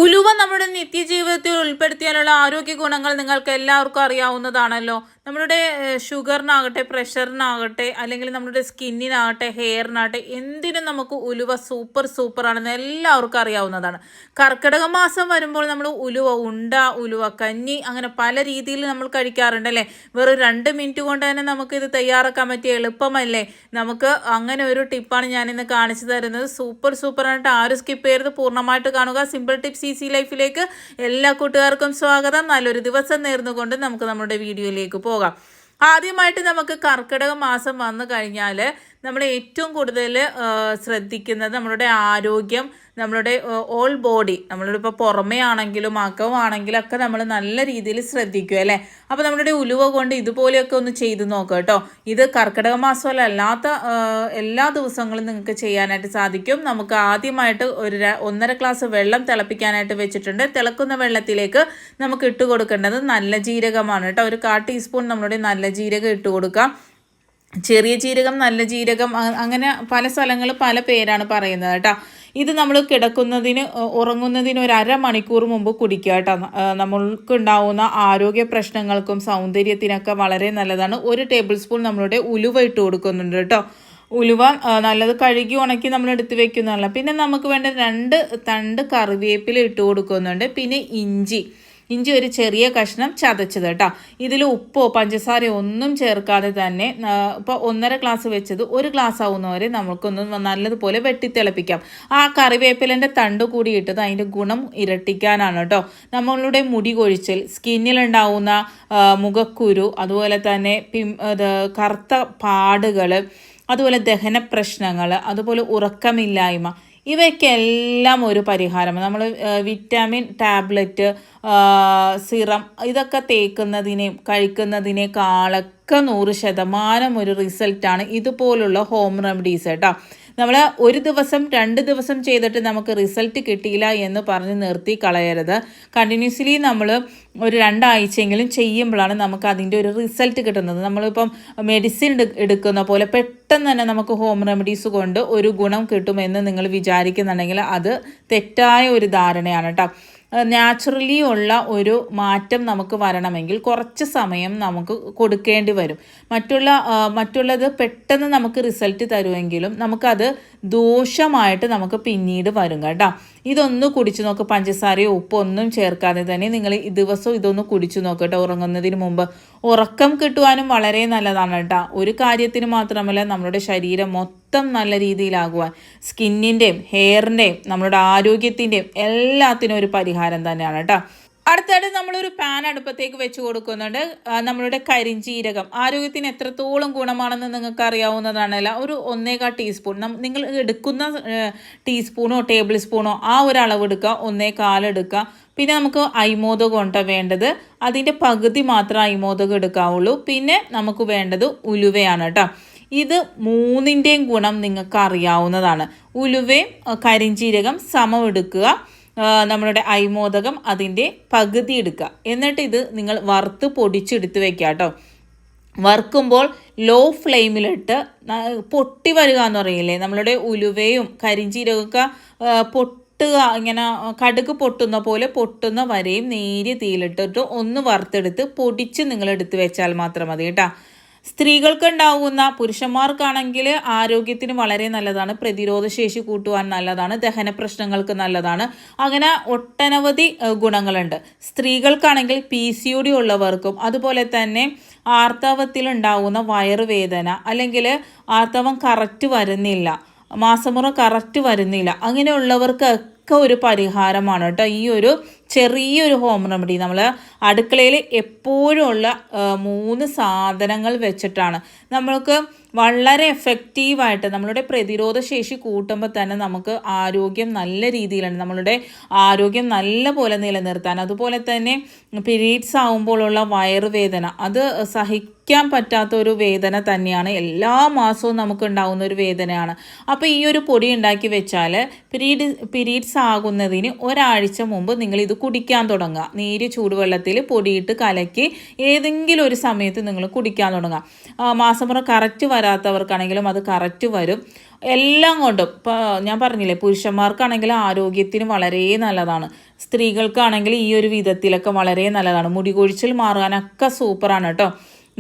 ഉലുവ നമ്മുടെ നിത്യജീവിതത്തിൽ ഉൾപ്പെടുത്തിയാലുള്ള ആരോഗ്യ ഗുണങ്ങൾ നിങ്ങൾക്ക് എല്ലാവർക്കും അറിയാവുന്നതാണല്ലോ. നമ്മുടെ ഷുഗറിനാകട്ടെ, പ്രഷറിനാകട്ടെ, അല്ലെങ്കിൽ നമ്മുടെ സ്കിന്നിനാകട്ടെ, ഹെയറിനാകട്ടെ, എന്തിനും നമുക്ക് ഉലുവ സൂപ്പറാണെന്ന് എല്ലാവർക്കും അറിയാവുന്നതാണ്. കർക്കിടക മാസം വരുമ്പോൾ നമ്മൾ ഉലുവ ഉണ്ട, ഉലുവ കഞ്ഞി, അങ്ങനെ പല രീതിയിൽ നമ്മൾ കഴിക്കാറുണ്ട് അല്ലേ. വെറും 2 മിനിറ്റ് കൊണ്ട് തന്നെ നമുക്കിത് തയ്യാറാക്കാൻ പറ്റിയ എളുപ്പമല്ലേ. നമുക്ക് അങ്ങനെ ഒരു ടിപ്പാണ് ഞാനിന്ന് കാണിച്ചു തരുന്നത്. സൂപ്പറായിട്ട് ആരും സ്കിപ്പ് ചെയ്ത് പൂർണ്ണമായിട്ട് കാണുക. സിമ്പിൾ ടിപ്സ് ഈസി ലൈഫിലേക്ക് എല്ലാ കൂട്ടുകാർക്കും സ്വാഗതം. നല്ലൊരു ദിവസം നേർന്നുകൊണ്ട് നമുക്ക് നമ്മുടെ വീഡിയോയിലേക്ക് പോകാം. ആദ്യമായിട്ട് നമുക്ക് കർക്കിടക മാസം വന്നു കഴിഞ്ഞാൽ നമ്മൾ ഏറ്റവും കൂടുതൽ ശ്രദ്ധിക്കുന്നത് നമ്മളുടെ ആരോഗ്യം, നമ്മളുടെ ഓൾ ബോഡി, നമ്മളിപ്പോൾ പുറമേ ആണെങ്കിലും അകമാണെങ്കിലും ഒക്കെ നമ്മൾ നല്ല രീതിയിൽ ശ്രദ്ധിക്കുക അല്ലേ. അപ്പോൾ നമ്മളുടെ ഉലുവ കൊണ്ട് ഇതുപോലെയൊക്കെ ഒന്ന് ചെയ്ത് നോക്കുക കേട്ടോ. ഇത് കർക്കിടക മാസമല്ലാത്ത എല്ലാ ദിവസങ്ങളും നിങ്ങൾക്ക് ചെയ്യാനായിട്ട് സാധിക്കും. നമുക്ക് ആദ്യമായിട്ട് ഒരു 1.5 ഗ്ലാസ് വെള്ളം തിളപ്പിക്കാനായിട്ട് വെച്ചിട്ടുണ്ട്. തിളക്കുന്ന വെള്ളത്തിലേക്ക് നമുക്ക് ഇട്ട് കൊടുക്കേണ്ടത് നല്ല ജീരകമാണ് കേട്ടോ. ഒരു 1/4 ടീസ്പൂൺ നമ്മളുടെ നല്ല ജീരകം ഇട്ട് കൊടുക്കാം. ചെറിയ ജീരകം, നല്ല ജീരകം, അങ്ങനെ പല സ്ഥലങ്ങളിൽ പല പേരാണ് പറയുന്നത് കേട്ടോ. ഇത് നമ്മൾ ഉറങ്ങുന്നതിന് ഒരു 1/2 മണിക്കൂർ മുമ്പ് കുടിക്കുക കേട്ടോ. നമ്മൾക്കുണ്ടാവുന്ന ആരോഗ്യ പ്രശ്നങ്ങൾക്കും സൗന്ദര്യത്തിനൊക്കെ വളരെ നല്ലതാണ്. 1 ടേബിൾ സ്പൂൺ നമ്മളുടെ ഉലുവ ഇട്ട് കൊടുക്കുന്നുണ്ട് കേട്ടോ. ഉലുവ നല്ലത് കഴുകി ഉണക്കി നമ്മൾ എടുത്ത് വെക്കുന്നതല്ല. പിന്നെ നമുക്ക് വേണ്ട 2 തണ്ട് കറിവേപ്പില ഇട്ട് കൊടുക്കുന്നുണ്ട്. പിന്നെ ഇഞ്ചി ഒരു ചെറിയ കഷ്ണം ചതച്ചത് കേട്ടോ. ഇതിൽ ഉപ്പോ പഞ്ചസാരയോ ഒന്നും ചേർക്കാതെ തന്നെ ഇപ്പോൾ 1.5 ഗ്ലാസ് വെച്ചത് 1 ഗ്ലാസ് ആവുന്നവരെ നമുക്കൊന്ന് നല്ലതുപോലെ വെട്ടിത്തിളപ്പിക്കാം. ആ കറിവേപ്പിലൻ്റെ തണ്ട് കൂടി ഇട്ടത് അതിൻ്റെ ഗുണം ഇരട്ടിക്കാനാണ് കേട്ടോ. നമ്മളുടെ മുടി കൊഴിച്ചൽ, സ്കിന്നിലുണ്ടാവുന്ന മുഖക്കുരു, അതുപോലെ തന്നെ കറുത്ത പാടുകൾ, അതുപോലെ ദഹന പ്രശ്നങ്ങൾ, അതുപോലെ ഉറക്കമില്ലായ്മ, ഇവയ്ക്കെല്ലാം ഒരു പരിഹാരം. നമ്മൾ വിറ്റാമിൻ ടാബ്ലറ്റ്, സിറം ഇതൊക്കെ കഴിക്കുന്നതിനേക്കാളൊക്കെ 100% ഒരു റിസൾട്ടാണ് ഇതുപോലുള്ള ഹോം റെമഡീസ് കേട്ടോ. നമ്മൾ 1 ദിവസം 2 ദിവസം ചെയ്തിട്ട് നമുക്ക് റിസൾട്ട് കിട്ടിയില്ല എന്ന് പറഞ്ഞ് നിർത്തി കളയരുത്. കണ്ടിന്യൂസ്ലി നമ്മൾ ഒരു 2 ആഴ്ചയെങ്കിലും ചെയ്യുമ്പോഴാണ് നമുക്ക് അതിൻ്റെ ഒരു റിസൾട്ട് കിട്ടുന്നത്. നമ്മളിപ്പം മെഡിസിൻ എടുക്കുന്ന പോലെ പെട്ടെന്ന് തന്നെ നമുക്ക് ഹോം റെമഡീസ് കൊണ്ട് ഒരു ഗുണം കിട്ടുമെന്ന് നിങ്ങൾ വിചാരിക്കുന്നുണ്ടെങ്കിൽ അത് തെറ്റായ ഒരു ധാരണയാണ് കേട്ടോ. നാച്ചുറലി ഉള്ള ഒരു മാറ്റം നമുക്ക് വരണമെങ്കിൽ കുറച്ച് സമയം നമുക്ക് കൊടുക്കേണ്ടി വരും. മറ്റുള്ളത് പെട്ടെന്ന് നമുക്ക് റിസൾട്ട് തരുമെങ്കിലും നമുക്കത് ദോഷമായിട്ട് നമുക്ക് പിന്നീട് വരും കേട്ടോ. ഇതൊന്ന് കുടിച്ചു നോക്ക്. പഞ്ചസാരയോ ഉപ്പോ ഒന്നും ചേർക്കാതെ തന്നെ നിങ്ങൾ ദിവസവും ഇതൊന്ന് കുടിച്ചു നോക്കട്ടോ. ഉറങ്ങുന്നതിന് മുമ്പ് ഉറക്കം കിട്ടുവാനും വളരെ നല്ലതാണ് കേട്ടോ. ഒരു കാര്യത്തിന് മാത്രമല്ല, നമ്മളുടെ ശരീരം മൊത്തം നല്ല രീതിയിലാകുവാൻ, സ്കിന്നിൻ്റെയും ഹെയറിൻ്റെയും നമ്മളുടെ ആരോഗ്യത്തിൻ്റെയും എല്ലാത്തിനും ഒരു പരിഹാരം തന്നെയാണ് കേട്ടോ. അടുത്തായിട്ട് നമ്മളൊരു പാൻ അടുപ്പത്തേക്ക് വെച്ച് കൊടുക്കുന്നുണ്ട്. നമ്മളുടെ കരിഞ്ജീരകം ആരോഗ്യത്തിന് എത്രത്തോളം ഗുണമാണെന്ന് നിങ്ങൾക്ക് അറിയാവുന്നതാണല്ലോ. ഒരു 1.25 ടീസ്പൂൺ, നിങ്ങൾ എടുക്കുന്ന ടീസ്പൂണോ ടേബിൾ സ്പൂണോ ആ ഒരു അളവ് എടുക്കുക. 1.25 എടുക്കുക. പിന്നെ നമുക്ക് അയ്മോദകം ഉണ്ട് വേണ്ടത്. അതിൻ്റെ പകുതി മാത്രം അയ്മോദകം എടുക്കാവുള്ളൂ. പിന്നെ നമുക്ക് വേണ്ടത് ഉലുവയാണ് കേട്ടോ. ഇത് 3ൻ്റെയും ഗുണം നിങ്ങൾക്ക് അറിയാവുന്നതാണ്. ഉലുവയും കരിഞ്ജീരകം സമം എടുക്കുക. നമ്മളുടെ അയ്മോദകം അതിൻ്റെ പകുതി എടുക്കുക. എന്നിട്ട് ഇത് നിങ്ങൾ വറുത്ത് പൊടിച്ചെടുത്ത് വെക്കുക കേട്ടോ. വറുക്കുമ്പോൾ ലോ ഫ്ലെയിമിലിട്ട് പൊട്ടി വരിക എന്ന് പറയില്ലേ, നമ്മളുടെ ഉലുവയും കരിഞ്ജീരകമൊക്കെ ഇങ്ങനെ കടുക് പൊട്ടുന്ന പോലെ പൊട്ടുന്ന വരെയും നേരിയ തീയിലിട്ടിട്ട് ഒന്ന് വറുത്തെടുത്ത് പൊടിച്ച് നിങ്ങൾ എടുത്ത് വെച്ചാൽ മാത്രം മതി കേട്ടോ. സ്ത്രീകൾക്കുണ്ടാവുന്ന, പുരുഷന്മാർക്കാണെങ്കിൽ ആരോഗ്യത്തിന് വളരെ നല്ലതാണ്, പ്രതിരോധശേഷി കൂട്ടുവാൻ നല്ലതാണ്, ദഹന പ്രശ്നങ്ങൾക്ക് നല്ലതാണ്. അങ്ങനെ ഒട്ടനവധി ഗുണങ്ങളുണ്ട്. സ്ത്രീകൾക്കാണെങ്കിൽ PCOD ഉള്ളവർക്കും, അതുപോലെ തന്നെ ആർത്തവത്തിലുണ്ടാവുന്ന വയറുവേദന, അല്ലെങ്കിൽ ആർത്തവം കറക്റ്റ് വരുന്നില്ല, മാസമുറ കറക്റ്റ് വരുന്നില്ല, അങ്ങനെയുള്ളവർക്ക് ഒരു പരിഹാരമാണ് കേട്ടോ ഈ ഒരു ചെറിയൊരു ഹോം റെമഡി. നമ്മൾ അടുക്കളയിൽ എപ്പോഴും ഉള്ള 3 സാധനങ്ങൾ വെച്ചിട്ടാണ് നമ്മൾക്ക് വളരെ എഫക്റ്റീവായിട്ട് നമ്മളുടെ പ്രതിരോധ ശേഷി കൂട്ടുമ്പോൾ തന്നെ നമുക്ക് ആരോഗ്യം നല്ല രീതിയിലാണ്, നമ്മളുടെ ആരോഗ്യം നല്ല പോലെ നിലനിർത്താൻ. അതുപോലെ തന്നെ പീരീഡ്സ് ആകുമ്പോഴുള്ള വയറുവേദന, അത് സഹിക്കാൻ പറ്റാത്ത ഒരു വേദന തന്നെയാണ്. എല്ലാ മാസവും നമുക്ക് ഉണ്ടാകുന്ന ഒരു വേദനയാണ്. അപ്പോൾ ഈ ഒരു പൊടി ഉണ്ടാക്കി വെച്ചാൽ പീരീഡ്സ് ആകുന്നതിന് ഒരാഴ്ച മുമ്പ് നിങ്ങൾ ഇത് കുടിക്കാൻ തുടങ്ങുക. നേരിയ ചൂടുവെള്ളത്തിൽ പൊടിയിട്ട് കലക്കി ഏതെങ്കിലും ഒരു സമയത്ത് നിങ്ങൾ കുടിക്കാൻ തുടങ്ങുക. മാസമുറ കറക്റ്റ് വരാത്തവർക്കാണെങ്കിലും അത് കറക്റ്റ് വരും. എല്ലാം കൊണ്ടും ഇപ്പോൾ ഞാൻ പറഞ്ഞില്ലേ, പുരുഷന്മാർക്കാണെങ്കിൽ ആരോഗ്യത്തിന് വളരെ നല്ലതാണ്, സ്ത്രീകൾക്കാണെങ്കിൽ ഈ ഒരു വിധത്തിലൊക്കെ വളരെ നല്ലതാണ്. മുടി കൊഴിച്ചിൽ മാറാനൊക്കെ സൂപ്പറാണ് കേട്ടോ.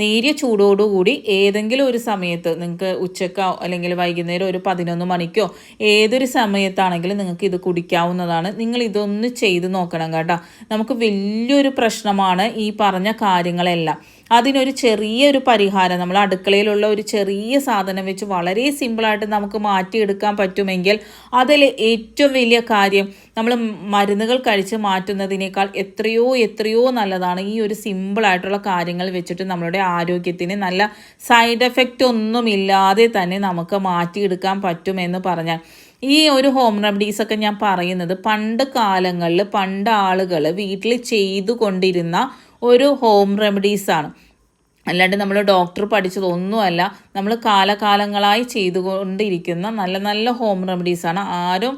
നേരിയ ചൂടോടുകൂടി ഏതെങ്കിലും ഒരു സമയത്ത് നിങ്ങൾക്ക് ഉച്ചക്കോ അല്ലെങ്കിൽ വൈകുന്നേരം ഒരു 11 മണിക്കോ ഏതൊരു സമയത്താണെങ്കിലും നിങ്ങൾക്ക് ഇത് കുടിക്കാവുന്നതാണ്. നിങ്ങൾ ഇതൊന്ന് ചെയ്ത് നോക്കണം കേട്ടോ. നമുക്ക് വലിയൊരു പ്രശ്നമാണ് ഈ പറഞ്ഞ കാര്യങ്ങളെല്ലാം. അതിനൊരു ചെറിയൊരു പരിഹാരം നമ്മൾ അടുക്കളയിലുള്ള ഒരു ചെറിയ സാധനം വെച്ച് വളരെ സിമ്പിളായിട്ട് നമുക്ക് മാറ്റിയെടുക്കാൻ പറ്റുമെങ്കിൽ അതിൽ ഏറ്റവും വലിയ കാര്യം നമ്മൾ മരുന്നുകൾ കഴിച്ച് മാറ്റുന്നതിനേക്കാൾ എത്രയോ എത്രയോ നല്ലതാണ് ഈ ഒരു സിമ്പിളായിട്ടുള്ള കാര്യങ്ങൾ വെച്ചിട്ട് നമ്മളുടെ ആരോഗ്യത്തിന് നല്ല സൈഡ് എഫക്റ്റ് ഒന്നുമില്ലാതെ തന്നെ നമുക്ക് മാറ്റിയെടുക്കാൻ പറ്റുമെന്ന് പറഞ്ഞാൽ. ഈ ഒരു ഹോം റെമഡീസൊക്കെ ഞാൻ പറയുന്നത് പണ്ട് കാലങ്ങളിൽ പണ്ട് ആളുകൾ വീട്ടിൽ ചെയ്തു കൊണ്ടിരുന്ന ഒരു ഹോം റെമഡീസാണ്. അല്ലാണ്ട് നമ്മൾ ഡോക്ടർ പഠിച്ചതൊന്നുമല്ല, നമ്മൾ കാലകാലങ്ങളായി ചെയ്തുകൊണ്ടിരിക്കുന്ന നല്ല നല്ല ഹോം റെമഡീസാണ്. ആരും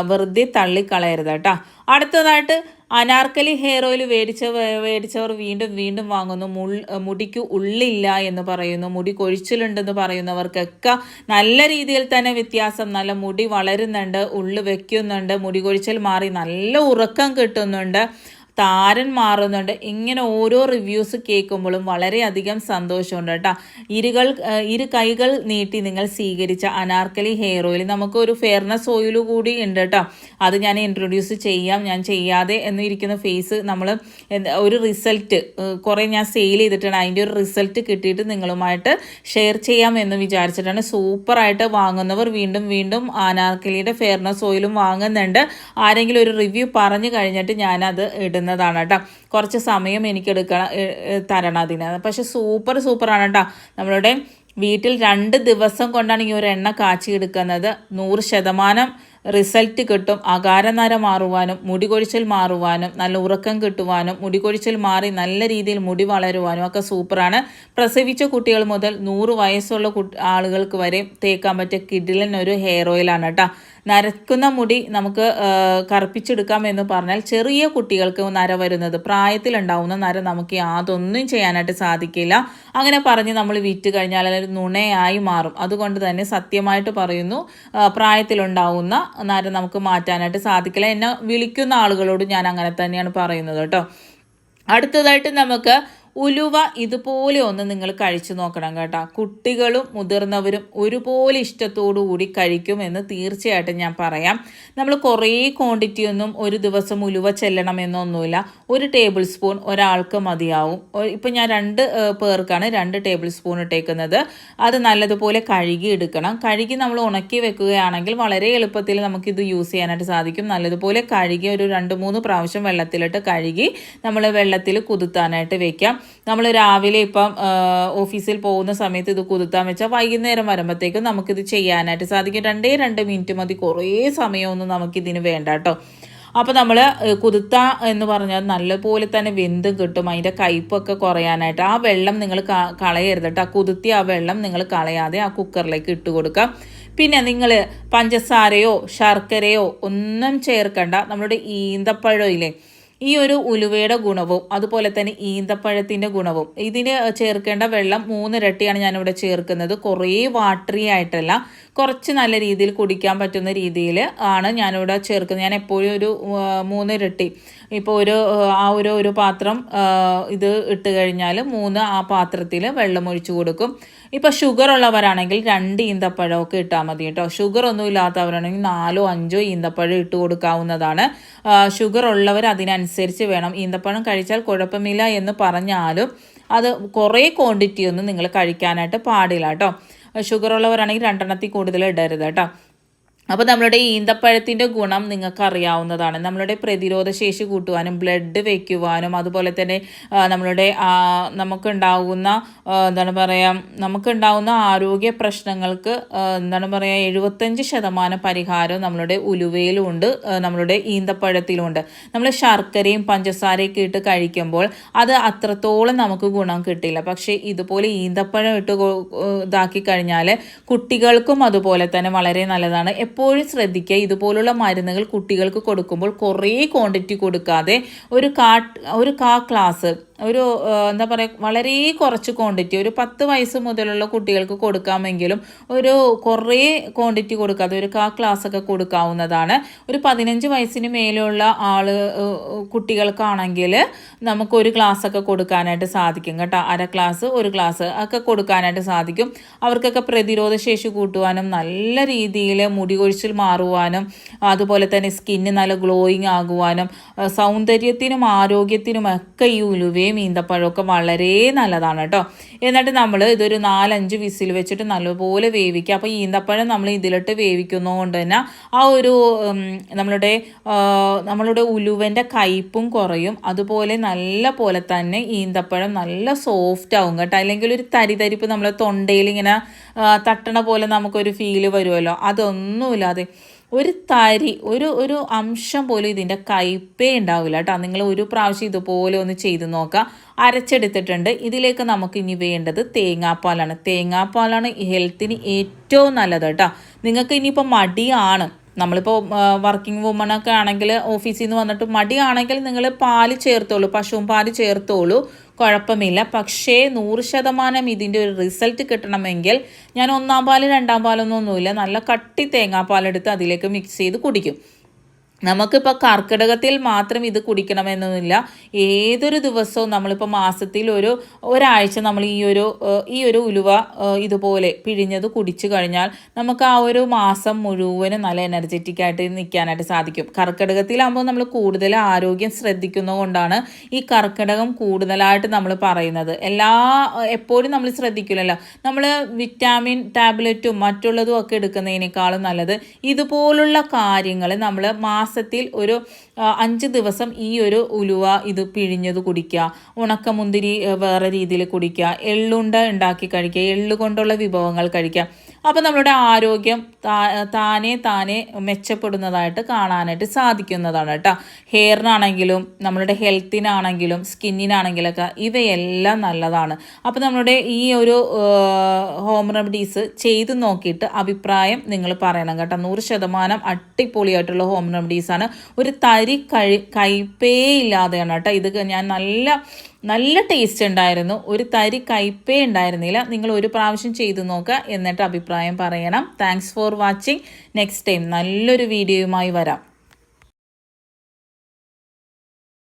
വെറുതെ തള്ളിക്കളയരുത് കേട്ടോ. അടുത്തതായിട്ട് അനാർക്കലി ഹെയർ ഓയിൽ മേടിച്ചവർ വീണ്ടും വീണ്ടും വാങ്ങുന്നു. മുടിക്ക് ഉള്ളില്ല എന്ന് പറയുന്നു, മുടി കൊഴിച്ചിലുണ്ടെന്ന് പറയുന്നവർക്കൊക്കെ നല്ല രീതിയിൽ തന്നെ വ്യത്യാസം. നല്ല മുടി വളരുന്നുണ്ട്, ഉള്ളു വെക്കുന്നുണ്ട്, മുടി കൊഴിച്ചിൽ മാറി നല്ല ഉറക്കം കിട്ടുന്നുണ്ട്, താരൻ മാറുന്നുണ്ട്. ഇങ്ങനെ ഓരോ റിവ്യൂസ് കേൾക്കുമ്പോഴും വളരെയധികം സന്തോഷമുണ്ട് കേട്ടോ. ഇരു കൈകൾ നീട്ടി നിങ്ങൾ സ്വീകരിച്ച അനാർക്കലി ഹെയർ ഓയിൽ, നമുക്ക് ഒരു ഫെയർനെസ് ഓയിൽ കൂടി ഉണ്ട് കേട്ടോ. അത് ഞാൻ ഇൻട്രൊഡ്യൂസ് ചെയ്യാം. ഞാൻ ചെയ്യാതെ എന്നിരിക്കുന്ന ഫേസ് നമ്മൾ ഒരു റിസൾട്ട് കുറേ ഞാൻ സെയിൽ ചെയ്തിട്ടാണ്, അതിൻ്റെ ഒരു റിസൾട്ട് കിട്ടിയിട്ട് നിങ്ങളുമായിട്ട് ഷെയർ ചെയ്യാം എന്ന് വിചാരിച്ചിട്ടാണ്. സൂപ്പറായിട്ട് വാങ്ങുന്നവർ വീണ്ടും വീണ്ടും അനാർക്കലിയുടെ ഫെയർനെസ് ഓയിലും വാങ്ങുന്നുണ്ട്. ആരെങ്കിലും ഒരു റിവ്യൂ പറഞ്ഞു കഴിഞ്ഞിട്ട് ഞാനത് ഇടുന്നതാണ് കേട്ടോ. കുറച്ച് സമയം എനിക്ക് തരണം അതിന്. പക്ഷെ സൂപ്പറാണ് കേട്ടോ. നമ്മളുടെ വീട്ടിൽ 2 ദിവസം കൊണ്ടാണ് ഈ ഒരു എണ്ണ കാച്ചിയെടുക്കുന്നത്. 100% റിസൾട്ട് കിട്ടും. അകാരനര മാറുവാനും മുടി കൊഴിച്ചിൽ മാറുവാനും നല്ല ഉറക്കം കിട്ടുവാനും മുടി കൊഴിച്ചിൽ മാറി നല്ല രീതിയിൽ മുടി വളരുവാനും ഒക്കെ സൂപ്പറാണ്. പ്രസവിച്ച കുട്ടികൾ മുതൽ 100 വയസ്സുള്ള ആളുകൾക്ക് വരെ തേക്കാൻ പറ്റിയ കിഡിലൻ ഒരു ഹെയർ ഓയിലാണ് കേട്ടോ. നരക്കുന്ന മുടി നമുക്ക് കറുപ്പിച്ചെടുക്കാം എന്ന് പറഞ്ഞാൽ ചെറിയ കുട്ടികൾക്ക് നര വരുന്നത്, പ്രായത്തിലുണ്ടാവുന്ന നര നമുക്ക് യാതൊന്നും ചെയ്യാനായിട്ട് സാധിക്കില്ല. അങ്ങനെ പറഞ്ഞ് നമ്മൾ വിറ്റ് കഴിഞ്ഞാൽ അതൊരു നുണയായി മാറും. അതുകൊണ്ട് തന്നെ സത്യമായിട്ട് പറയുന്നു, പ്രായത്തിലുണ്ടാവുന്ന നര നമുക്ക് മാറ്റാനായിട്ട് സാധിക്കില്ല. എന്നെ വിളിക്കുന്ന ആളുകളോട് ഞാൻ അങ്ങനെ തന്നെയാണ് പറയുന്നത് കേട്ടോ. അടുത്തതായിട്ട് നമുക്ക് ഉലുവ ഇതുപോലെ ഒന്ന് നിങ്ങൾ കഴിച്ചു നോക്കണം കേട്ടോ. കുട്ടികളും മുതിർന്നവരും ഒരുപോലെ ഇഷ്ടത്തോടു കൂടി കഴിക്കുമെന്ന് തീർച്ചയായിട്ടും ഞാൻ പറയാം. നമ്മൾ കുറേ ക്വാണ്ടിറ്റി ഒന്നും ഒരു ദിവസം ഉലുവ ചെല്ലണമെന്നൊന്നുമില്ല. 1 ടേബിൾ സ്പൂൺ ഒരാൾക്ക് മതിയാവും. ഇപ്പം ഞാൻ 2 പേർക്കാണ് 2 ടേബിൾ സ്പൂൺ ഇട്ടേക്കുന്നത്. അത് നല്ലതുപോലെ കഴുകി എടുക്കണം. കഴുകി നമ്മൾ ഉണക്കി വെക്കുകയാണെങ്കിൽ വളരെ എളുപ്പത്തിൽ നമുക്കിത് യൂസ് ചെയ്യാനായിട്ട് സാധിക്കും. നല്ലതുപോലെ കഴുകി ഒരു 2-3 പ്രാവശ്യം വെള്ളത്തിലിട്ട് കഴുകി നമ്മൾ വെള്ളത്തിൽ കുതിർത്താനായിട്ട് വെക്കാം. നമ്മൾ രാവിലെ ഇപ്പം ഓഫീസിൽ പോകുന്ന സമയത്ത് ഇത് കുതിർത്താൻ വെച്ചാൽ വൈകുന്നേരം വരുമ്പോഴത്തേക്കും നമുക്കിത് ചെയ്യാനായിട്ട് സാധിക്കും. 2 മിനിറ്റ് മതി, കുറേ സമയമൊന്നും നമുക്കിതിന് വേണ്ട കേട്ടോ. അപ്പോൾ നമ്മൾ കുതിർത്ത എന്ന് പറഞ്ഞാൽ നല്ലപോലെ തന്നെ വെന്തും കിട്ടും. അതിൻ്റെ കയ്പ്പൊക്കെ കുറയാനായിട്ട് ആ വെള്ളം നിങ്ങൾ കളയരുത് കേട്ടോ. കുതിർത്തി ആ വെള്ളം നിങ്ങൾ കളയാതെ ആ കുക്കറിലേക്ക് ഇട്ട് കൊടുക്കാം. പിന്നെ നിങ്ങൾ പഞ്ചസാരയോ ശർക്കരയോ ഒന്നും ചേർക്കണ്ട. നമ്മുടെ ഈന്തപ്പഴമില്ലേ, ഈ ഒരു ഉലുവയുടെ ഗുണവും അതുപോലെ തന്നെ ഈന്തപ്പഴത്തിൻ്റെ ഗുണവും, ഇതിന് ചേർക്കേണ്ട വെള്ളം 3 ഇരട്ടിയാണ് ഞാനിവിടെ ചേർക്കുന്നത്. കുറേ വാട്ടറി ആയിട്ടല്ല, കുറച്ച് നല്ല രീതിയിൽ കുടിക്കാൻ പറ്റുന്ന രീതിയിൽ ആണ് ഞാനിവിടെ ചേർക്കുന്നത്. ഞാൻ എപ്പോഴും ഒരു 3 ഇരട്ടി, ഇപ്പോൾ ഒരു പാത്രം ഇത് ഇട്ട് കഴിഞ്ഞാൽ 3 ആ പാത്രത്തിൽ വെള്ളം ഒഴിച്ചു കൊടുക്കും. ഇപ്പോൾ ഷുഗർ ഉള്ളവരാണെങ്കിൽ 2 ഈന്തപ്പഴമൊക്കെ ഇട്ടാൽ മതി കേട്ടോ. ഷുഗർ ഒന്നും ഇല്ലാത്തവരാണെങ്കിൽ 4-5 ഈന്തപ്പഴം ഇട്ട് കൊടുക്കാവുന്നതാണ്. ഷുഗർ ഉള്ളവർ അതിനനുസരിച്ച് വേണം. ഈന്തപ്പഴം കഴിച്ചാൽ കുഴപ്പമില്ല എന്ന് പറഞ്ഞാലും അത് കുറേ ക്വാണ്ടിറ്റി ഒന്നും നിങ്ങൾ കഴിക്കാനായിട്ട് പാടില്ല കേട്ടോ. ഷുഗർ ഉള്ളവരാണെങ്കിൽ 2 എണ്ണത്തിൽ കൂടുതൽ ഇടരുത് കേട്ടോ. അപ്പോൾ നമ്മളുടെ ഈന്തപ്പഴത്തിൻ്റെ ഗുണം നിങ്ങൾക്ക് അറിയാവുന്നതാണ്. നമ്മളുടെ പ്രതിരോധ ശേഷി കൂട്ടുവാനും ബ്ലഡ് വയ്ക്കുവാനും അതുപോലെ തന്നെ നമുക്കുണ്ടാകുന്ന ആരോഗ്യ പ്രശ്നങ്ങൾക്ക് 75% പരിഹാരം നമ്മളുടെ ഉലുവയിലുമുണ്ട്, നമ്മളുടെ ഈന്തപ്പഴത്തിലുമുണ്ട്. നമ്മൾ ശർക്കരയും പഞ്ചസാരയൊക്കെ ഇട്ട് കഴിക്കുമ്പോൾ അത് അത്രത്തോളം നമുക്ക് ഗുണം കിട്ടില്ല. പക്ഷേ ഇതുപോലെ ഈന്തപ്പഴം ഇട്ട് ഇതാക്കി കഴിഞ്ഞാൽ കുട്ടികൾക്കും അതുപോലെ തന്നെ വളരെ നല്ലതാണ്. എപ്പോഴും ശ്രദ്ധിക്കുക, ഇതുപോലുള്ള മരുന്നുകൾ കുട്ടികൾക്ക് കൊടുക്കുമ്പോൾ കുറേ ക്വാണ്ടിറ്റി കൊടുക്കാതെ ഒരു കാ ഗ്ലാസ് ഒരു എന്താ പറയുക വളരെ കുറച്ച് ക്വാണ്ടിറ്റി, ഒരു 10 വയസ്സ് മുതലുള്ള കുട്ടികൾക്ക് കൊടുക്കാമെങ്കിലും ഒരു കുറേ ക്വാണ്ടിറ്റി കൊടുക്കാതെ ഒരു ക്ലാസ്സൊക്കെ കൊടുക്കാവുന്നതാണ്. ഒരു 15 വയസ്സിന് മേലുള്ള കുട്ടികൾക്കാണെങ്കിൽ നമുക്കൊരു ഗ്ലാസ്സൊക്കെ കൊടുക്കാനായിട്ട് സാധിക്കും കേട്ടോ. അര ഗ്ലാസ്, ഒരു ഗ്ലാസ് ഒക്കെ കൊടുക്കാനായിട്ട് സാധിക്കും. അവർക്കൊക്കെ പ്രതിരോധ ശേഷി കൂട്ടുവാനും നല്ല രീതിയിൽ മുടി കൊഴിച്ചിൽ മാറുവാനും അതുപോലെ തന്നെ സ്കിന്ന് നല്ല ഗ്ലോയിങ് ആകുവാനും സൗന്ദര്യത്തിനും ആരോഗ്യത്തിനും ഒക്കെ ഈ ഉലുവയും ഈന്തപ്പഴമൊക്കെ വളരെ നല്ലതാണ് കേട്ടോ. എന്നിട്ട് നമ്മൾ ഇതൊരു 4-5 വിസിൽ വെച്ചിട്ട് നല്ലപോലെ വേവിക്കുക. അപ്പോൾ ഈന്തപ്പഴം നമ്മൾ ഇതിലിട്ട് വേവിക്കുന്നതുകൊണ്ട് തന്നെ ആ ഒരു നമ്മളുടെ ഉലുവൻ്റെ കയ്പും കുറയും. അതുപോലെ നല്ല പോലെ തന്നെ ഈന്തപ്പഴം നല്ല സോഫ്റ്റ് ആവും കേട്ടോ. അല്ലെങ്കിൽ ഒരു തരിതരിപ്പ് നമ്മളെ തൊണ്ടയിൽ ഇങ്ങനെ തട്ടണ പോലെ നമുക്കൊരു ഫീല് വരുമല്ലോ, അതൊന്നുമില്ലാതെ ഒരു അംശം പോലും ഇതിൻ്റെ കയ്പേ ഉണ്ടാവില്ല കേട്ടോ. നിങ്ങൾ ഒരു പ്രാവശ്യം ഇതുപോലെ ഒന്ന് ചെയ്ത് നോക്കുക. അരച്ചെടുത്തിട്ടുണ്ട്. ഇതിലേക്ക് നമുക്ക് ഇനി വേണ്ടത് തേങ്ങാപ്പാലാണ് ഹെൽത്തിന് ഏറ്റവും നല്ലത് കേട്ടോ. നിങ്ങൾക്ക് ഇനിയിപ്പോൾ മടിയാണ്, നമ്മളിപ്പോൾ വർക്കിംഗ് വുമണൊക്കെ ആണെങ്കിൽ ഓഫീസിൽ നിന്ന് വന്നിട്ട് മടിയാണെങ്കിൽ നിങ്ങൾ പാല് ചേർത്തോളൂ, പശുവും പാല് ചേർത്തോളൂ, കുഴപ്പമില്ല. പക്ഷേ 100% ഇതിൻ്റെ ഒരു റിസൾട്ട് കിട്ടണമെങ്കിൽ ഞാൻ 1-ാം പാല് 2-ാം പാലൊന്നുമില്ല, നല്ല കട്ടി തേങ്ങാപ്പാലെടുത്ത് അതിലേക്ക് മിക്സ് ചെയ്ത് കുടിക്കും. നമുക്കിപ്പോൾ കർക്കിടകത്തിൽ മാത്രം ഇത് കുടിക്കണമെന്നൊന്നുമില്ല. ഏതൊരു ദിവസവും നമ്മളിപ്പോൾ മാസത്തിൽ ഒരാഴ്ച നമ്മൾ ഈ ഒരു ഉലുവ ഇതുപോലെ പിഴിഞ്ഞത് കുടിച്ചു കഴിഞ്ഞാൽ നമുക്ക് ആ ഒരു മാസം മുഴുവനും നല്ല എനർജറ്റിക് ആയിട്ട് നിൽക്കാനായിട്ട് സാധിക്കും. കർക്കിടകത്തിലാകുമ്പോൾ നമ്മൾ കൂടുതൽ ആരോഗ്യം ശ്രദ്ധിക്കുന്നതുകൊണ്ടാണ് ഈ കർക്കിടകം കൂടുതലായിട്ട് നമ്മൾ പറയുന്നത്. എപ്പോഴും നമ്മൾ ശ്രദ്ധിക്കില്ലല്ലോ. നമ്മൾ വിറ്റാമിൻ ടാബ്ലറ്റും മറ്റുള്ളതും ഒക്കെ എടുക്കുന്നതിനേക്കാളും നല്ലത് ഇതുപോലുള്ള കാര്യങ്ങൾ നമ്മൾ മാസത്തിൽ ഒരു 5 ദിവസം ഈ ഒരു ഉലുവ ഇത് പിഴിഞ്ഞത് കുടിക്കുക, ഉണക്കമുന്തിരി വേറെ രീതിയിൽ കുടിക്കുക, എള്ളുണ്ട ഉണ്ടാക്കി കഴിക്കുക, എള്ളു കൊണ്ടുള്ള വിഭവങ്ങൾ കഴിക്കുക. അപ്പോൾ നമ്മുടെ ആരോഗ്യം താനെ മെച്ചപ്പെടുന്നതായിട്ട് കാണാനായിട്ട് സാധിക്കുന്നതാണ് കേട്ടോ. ഹെയറിനാണെങ്കിലും നമ്മളുടെ ഹെൽത്തിനാണെങ്കിലും സ്കിന്നിനാണെങ്കിലൊക്കെ ഇവയെല്ലാം നല്ലതാണ്. അപ്പോൾ നമ്മുടെ ഈ ഒരു ഹോം റെമഡീസ് ചെയ്ത് നോക്കിയിട്ട് അഭിപ്രായം നിങ്ങൾ പറയണം കേട്ടോ. 100% അടിപൊളിയായിട്ടുള്ള ഹോം റെമഡീസാണ്. ഒരു തരി കയ്പേ ഇല്ലാതെയാണ് കേട്ടോ. ഇത് ഞാൻ നല്ല ടേസ്റ്റ് ഉണ്ടായിരുന്നു, ഒരു തരി കയ്പേ ഉണ്ടായിരുന്നില്ല. നിങ്ങൾ ഒരു പ്രാവശ്യം ചെയ്തു നോക്കുക, എന്നിട്ട് അഭിപ്രായം പറയണം. Thanks for watching. Next time നല്ലൊരു വീഡിയോയുമായി വരാം.